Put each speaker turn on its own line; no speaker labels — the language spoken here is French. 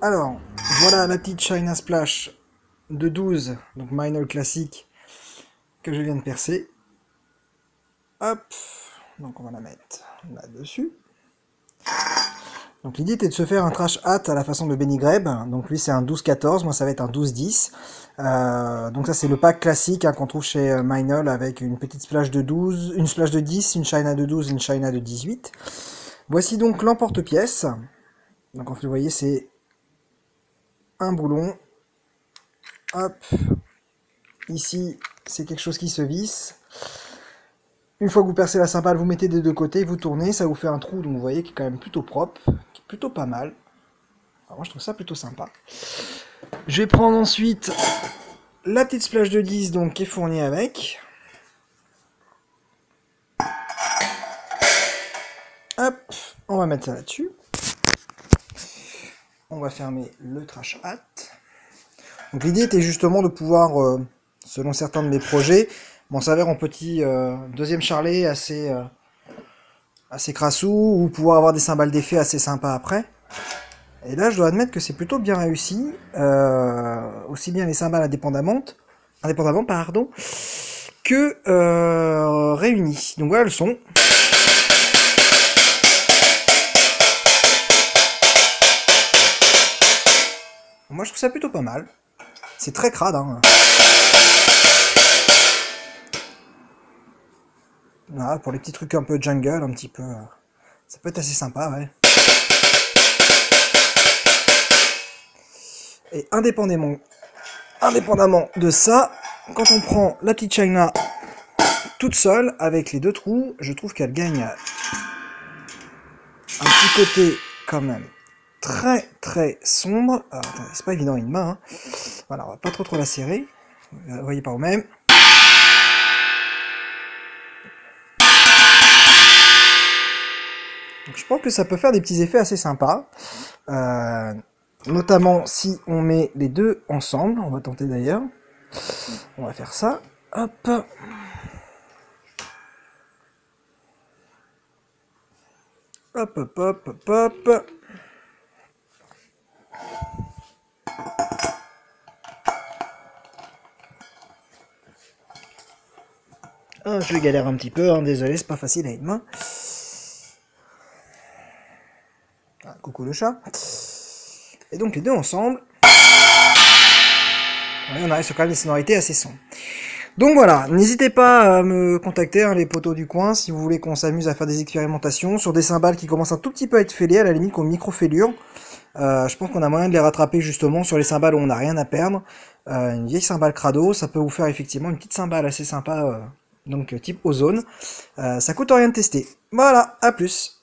Alors, voilà la petite China Splash de 12, donc minor classique, que je viens de percer. Hop, donc on va la mettre là-dessus. Donc l'idée était de se faire un trash hat à la façon de Benny Greb. Donc lui c'est un 12-14, moi ça va être un 12-10. Donc ça c'est le pack classique hein, qu'on trouve chez Meinl avec une petite splash de 12, une splash de 10, une China de 12, une China de 18. Voici donc l'emporte-pièce. Donc comme vous voyez c'est un boulon. Hop. Ici c'est quelque chose qui se visse. Une fois que vous percez la cymbale, vous mettez des deux côtés, vous tournez, ça vous fait un trou, donc vous voyez qui est quand même plutôt propre, qui est plutôt pas mal. Alors moi je trouve ça plutôt sympa. Je vais prendre ensuite la petite splash de 10 donc, qui est fournie avec. Hop, on va mettre ça là-dessus. On va fermer le trash hat. Donc l'idée était justement de pouvoir, selon certains de mes projets, m'en servir en petit deuxième charlet assez crassou, ou pouvoir avoir des cymbales d'effet assez sympas après. Et là je dois admettre que c'est plutôt bien réussi, aussi bien les cymbales indépendamment pardon, que réunies. Donc voilà le son. Moi je trouve ça plutôt pas mal. C'est très crade hein. Voilà, pour les petits trucs un peu jungle, un petit peu... ça peut être assez sympa, ouais. Et indépendamment de ça, quand on prend la petite China toute seule, avec les deux trous, je trouve qu'elle gagne un petit côté quand même très très sombre. Alors attendez, c'est pas évident une main. Hein. Voilà, on va pas trop la serrer. Vous voyez pas au même. Donc, je pense que ça peut faire des petits effets assez sympas. Notamment si on met les deux ensemble. On va tenter d'ailleurs. On va faire ça. Hop. Hop, hop, hop, hop, hop. Ah, je galère un petit peu, hein, désolé, c'est pas facile à une main. Ah, coucou le chat. Et donc les deux ensemble. Ouais, on arrive sur quand même des sonorités assez sombres. Donc voilà, n'hésitez pas à me contacter, hein, les potos du coin, si vous voulez qu'on s'amuse à faire des expérimentations sur des cymbales qui commencent un tout petit peu à être fêlées, à la limite qu'on micro-fêlure. Je pense qu'on a moyen de les rattraper justement sur les cymbales où on n'a rien à perdre. Une vieille cymbale crado, ça peut vous faire effectivement une petite cymbale assez sympa, donc type ozone. Ça coûte rien de tester. Voilà, à plus.